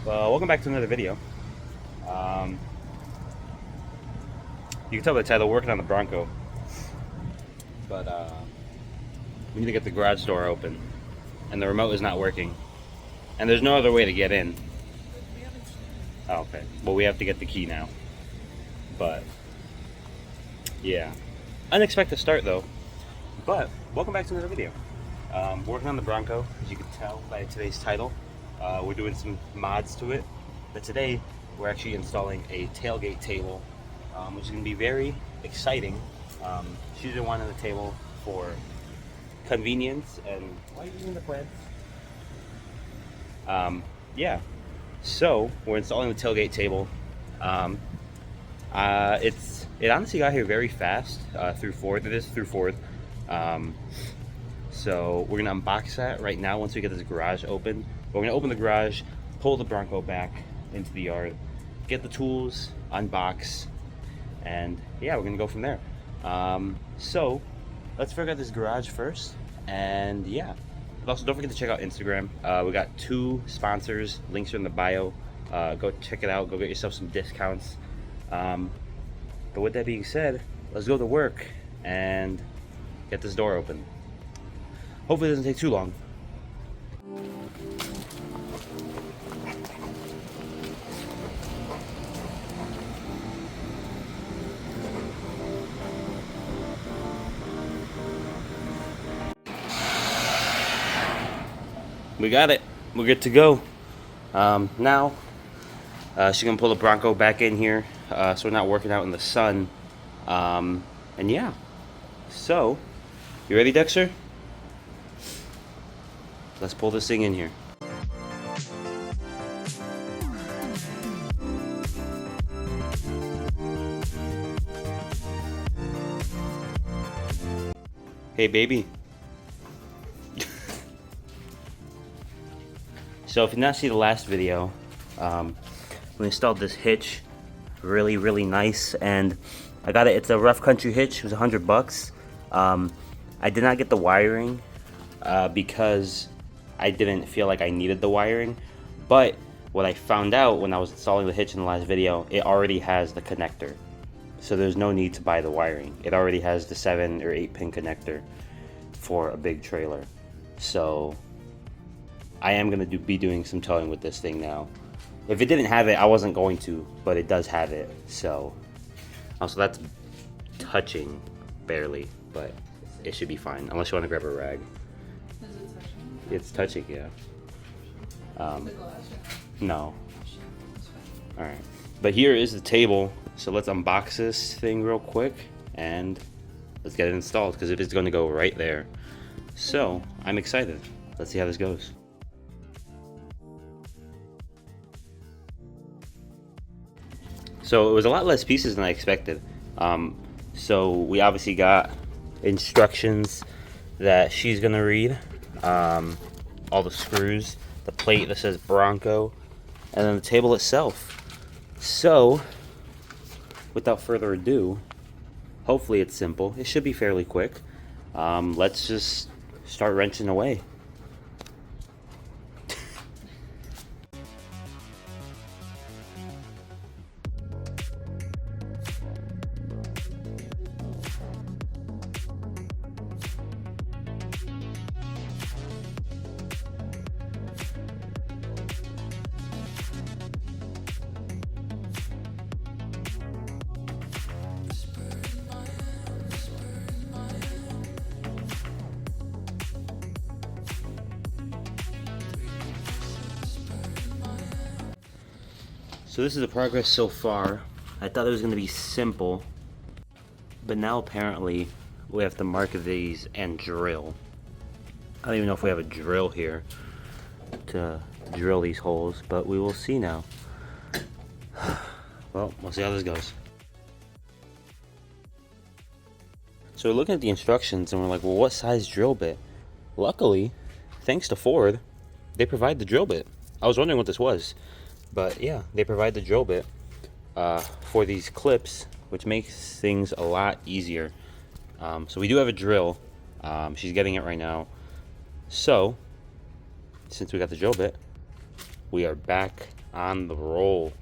Well, welcome back to another video. Um, you can tell by the title, we're working on the Bronco, but we need to get the garage door open, and the remote is not working, and there's no other way to get in. Oh, okay. Well, we have to get the key now, but yeah, unexpected start though. But welcome back to another video. Working on the Bronco, as you can tell by today's title. We're doing some mods to it, but today we're actually installing a tailgate table, which is going to be very exciting. She's been wanting the table for convenience, and why are you using the plants? Yeah, so we're installing the tailgate table. It honestly got here very fast through Ford. It is through Ford. So we're gonna unbox that right now once we get this garage open. We're gonna open the garage, pull the Bronco back into the yard, get the tools, unbox, and yeah, we're gonna go from there. So let's figure out this garage first, and yeah. Also, don't forget to check out Instagram. We got 2 sponsors. Links are in the bio. Go check it out. Go get yourself some discounts. But with that being said, let's go to work and get this door open. Hopefully it doesn't take too long. We got it. We're good to go. Now, she's gonna pull the Bronco back in here, so we're not working out in the sun. And yeah. So, you ready, Dexter? Let's pull this thing in here. Hey, baby. So if you did not see the last video, we installed this hitch, really nice, and I got it. It's a rough country hitch. It was $100. I did not get the wiring because I didn't feel like I needed the wiring, but what I found out when I was installing the hitch in the last video, it already has the connector, so there's no need to buy the wiring. It already has the 7 or 8 pin connector for a big trailer. So I am going to be doing some towing with this thing now. If it didn't have it, I wasn't going to, but it does have it. So also, that's touching barely, but it should be fine, unless you want to grab a rag. Is it touching? It's touching, yeah. The glass? No. Alright. But here is the table, so let's unbox this thing real quick, and let's get it installed, because it is going to go right there. So, I'm excited. Let's see how this goes. So it was a lot less pieces than I expected. So we obviously got instructions that she's gonna read, all the screws, the plate that says Bronco, and then the table itself. So without further ado, hopefully it's simple. It should be fairly quick. Let's just start wrenching away. So this is the progress so far. I thought it was going to be simple, but now apparently we have to mark these and drill. I don't even know if we have a drill here to drill these holes, but we will see now. Well, we'll see how this goes. So we're looking at the instructions and we're like, well, what size drill bit? Luckily, thanks to Ford, they provide the drill bit. I was wondering what this was. But yeah, they provide the drill bit for these clips, which makes things a lot easier. So we do have a drill. She's getting it right now. So, since we got the drill bit, we are back on the roll.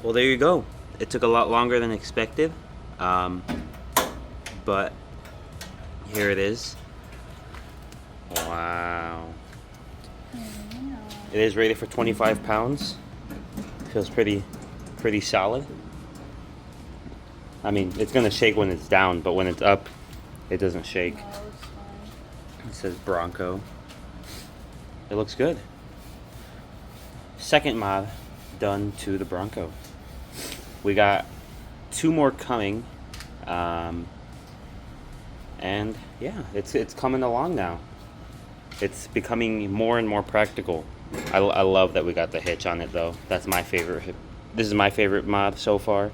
Well, there you go. It took a lot longer than expected, but here it is. Wow. It is rated for 25 pounds. Feels pretty solid. I mean, it's gonna shake when it's down, but when it's up, it doesn't shake. No, it looks fine. It says Bronco. It looks good. Second mod done to the Bronco. We got 2 more coming, and yeah, it's coming along now. It's becoming more and more practical. I love that we got the hitch on it though. That's my favorite. This is my favorite mod so far.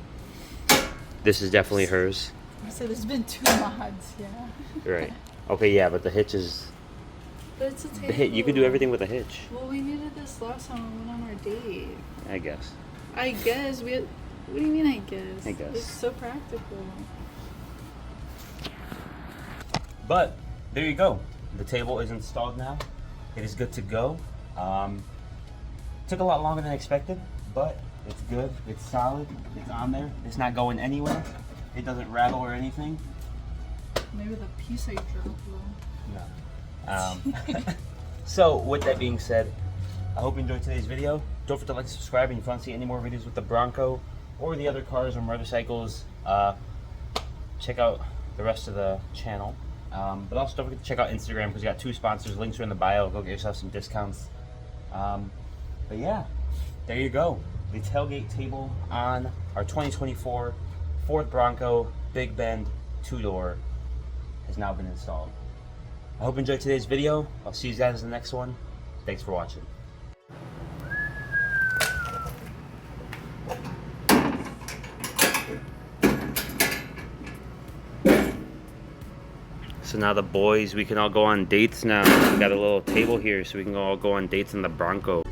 This is definitely hers. So there's been 2 mods, yeah. Right. Okay, yeah, but the hitch is But it's a table. the hitch. You could do everything with a hitch, Well, we needed this last time we went on our date. I guess. I guess we. What do you mean? I guess. I guess. It's so practical. But there you go. The table is installed now. It is good to go. Took a lot longer than expected, but it's good. It's solid. It's on there. It's not going anywhere. It doesn't rattle or anything. Maybe the piece I dropped will. No. So with that being said, I hope you enjoyed today's video. Don't forget to like and subscribe, and if you want to see any more videos with the Bronco or the other cars or motorcycles, check out the rest of the channel. But also don't forget to check out Instagram because we got 2 sponsors. Links are in the bio. Go get yourself some discounts. But yeah, there you go. The tailgate table on our 2024 Ford Bronco Big Bend 2-door has now been installed. I hope you enjoyed today's video. I'll see you guys in the next one. Thanks for watching. So now the boys, we can all go on dates now. We got a little table here so we can all go on dates in the Bronco.